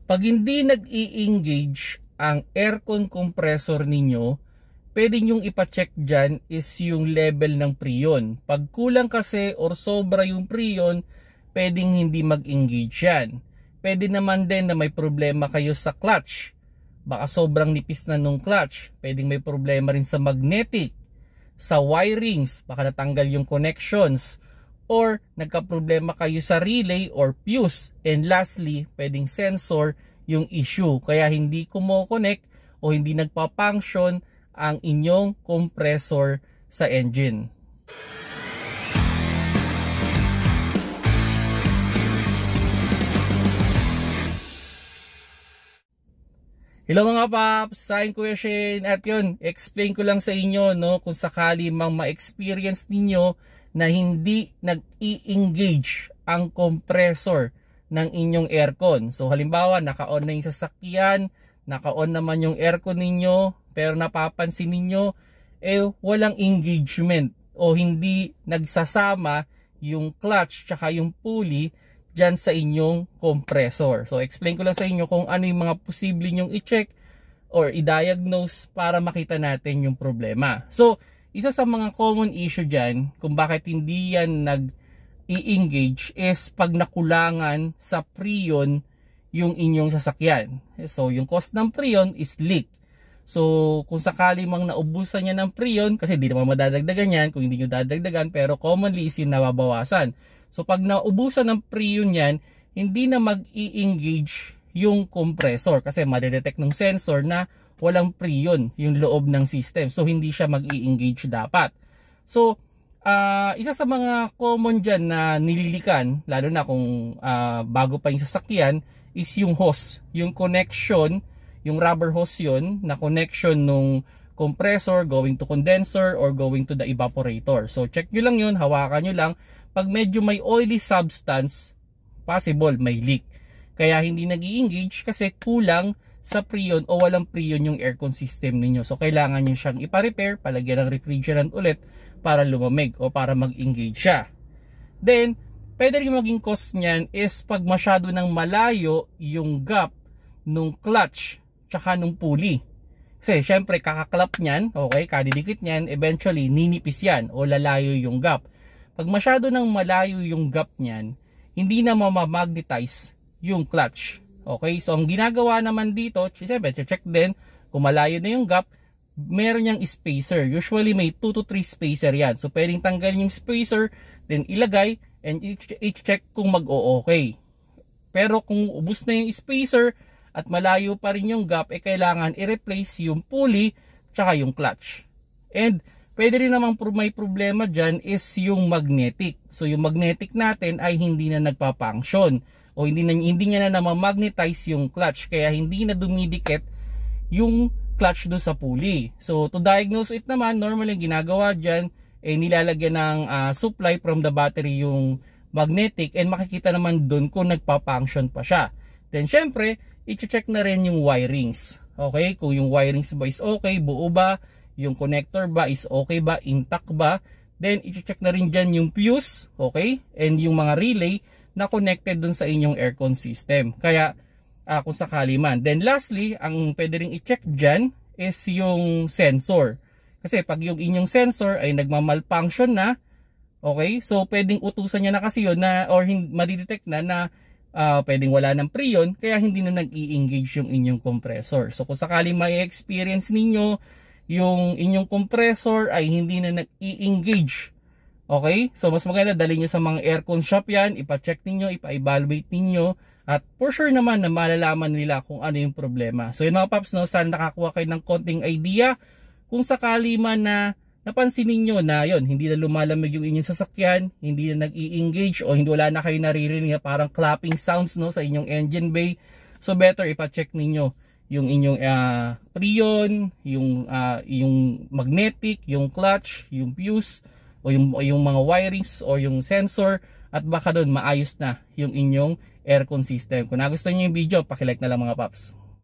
Pag hindi nag-i-engage ang aircon compressor ninyo, pwede nyong ipacheck dyan is yung level ng preon. Pag kulang kasi or sobra yung preon, pwedeng hindi mag-engage yan. Pwede naman din na may problema kayo sa clutch. Baka sobrang nipis na nung clutch. Pwedeng may problema rin sa magnetic, sa wirings, baka natanggal yung connections, or nagka-problema kayo sa relay or fuse. And lastly, pwedeng sensor yung issue. Kaya hindi kumo-connect o hindi nagpa-function ang inyong compressor sa engine. Hello mga paps, I'm Kuya Shane at yun, explain ko lang sa inyo no, kung sakali mang ma-experience ninyo na hindi nag-i-engage ang compressor ng inyong aircon. So halimbawa, naka-on na yung sasakyan, naka-on naman yung aircon ninyo, pero napapansin ninyo, walang engagement o hindi nagsasama yung clutch tsaka yung pulley dyan sa inyong compressor. So explain ko lang sa inyo kung ano yung mga posible nyong i-check or i-diagnose para makita natin yung problema. So isa sa mga common issue dyan kung bakit hindi yan nag-i-engage is pag nakulangan sa preon yung inyong sasakyan. So yung cause ng preon is leak. So kung sakali mang naubusan niya ng preon, kasi di naman madadagdagan yan kung hindi nyo dadagdagan, pero commonly is yung nababawasan. So pag naubusan ng preon yan, hindi na mag-i-engage yung compressor kasi madedetect ng sensor na walang preon yung loob ng system. So hindi siya mag-i-engage dapat. So isa sa mga common dyan na nililikan, lalo na kung bago pa yung sasakyan, is yung hose, yung connection, yung rubber hose yun na connection nung compressor going to condenser or going to the evaporator. So check nyo lang yun, hawakan nyo lang. Pag medyo may oily substance, possible may leak. Kaya hindi nag-i-engage kasi kulang sa preon o walang preon yung aircon system ninyo. So kailangan nyo siyang ipa-repair, palagyan ng refrigerant ulit para lumamig o para mag-engage siya. Then, pwede rin maging cause niyan is pag masyado nang malayo yung gap nung clutch tsaka nung pulley. Kasi syempre kakaklap niyan, okay, kadidikit niyan, eventually ninipis yan o lalayo yung gap. Pag masyado nang malayo yung gap niyan, hindi na mamamagnetize yung clutch. Okay, so ang ginagawa naman dito, siyempre check din kung malayo na yung gap, meron niyang spacer. Usually may 2 to 3 spacer yan. So pwedeng tanggalin yung spacer, then ilagay and i-check kung mag-o-okay. Pero kung ubos na yung spacer at malayo pa rin yung gap, kailangan i-replace yung pulley tsaka yung clutch. And pwede rin namang may problema dyan is yung magnetic. So yung magnetic natin ay hindi na nagpa-function o hindi niya na magnetize yung clutch, kaya hindi na dumidikit yung clutch do sa pulley. So to diagnose it naman, normally ginagawa dyan, nilalagyan ng supply from the battery yung magnetic and makikita naman dun kung nagpa-function pa siya. Then syempre, i-check na rin yung wirings. Okay, kung yung wirings ba is okay, buo ba, yung connector ba is okay ba, intact ba. Then i-check na rin dyan yung fuse, okay, and yung mga relay na connected dun sa inyong aircon system. Kaya kung sakali man. Then lastly, ang pwede rin i-check dyan is yung sensor. Kasi pag yung inyong sensor ay nagmamalfunction na, okay, so pwedeng utusan niya na kasi yun na, or madidetect na pwedeng wala ng preon, kaya hindi na nag-i-engage yung inyong compressor. So kung sakaling may experience ninyo yung inyong compressor ay hindi na nag-i-engage, okay, so mas maganda dalhin nyo sa mga aircon shop yan, ipa-check ninyo, ipa-evaluate ninyo, at for sure naman na malalaman nila kung ano yung problema. So yun mga paps, no, sana nakakuha kayo ng konting idea kung sakali man na napansin ninyo na yun, hindi na lumalamig yung inyong sasakyan, hindi na nag-i-engage o hindi, wala na kayo naririnig na parang clapping sounds, no, sa inyong engine bay. So better ipa-check ninyo yung inyong preon, yung magnetic, yung clutch, yung fuse o yung mga wirings o yung sensor, at baka doon maayos na yung inyong aircon system. Kung nagustuhan niyo yung video, paki-like na lang mga paps.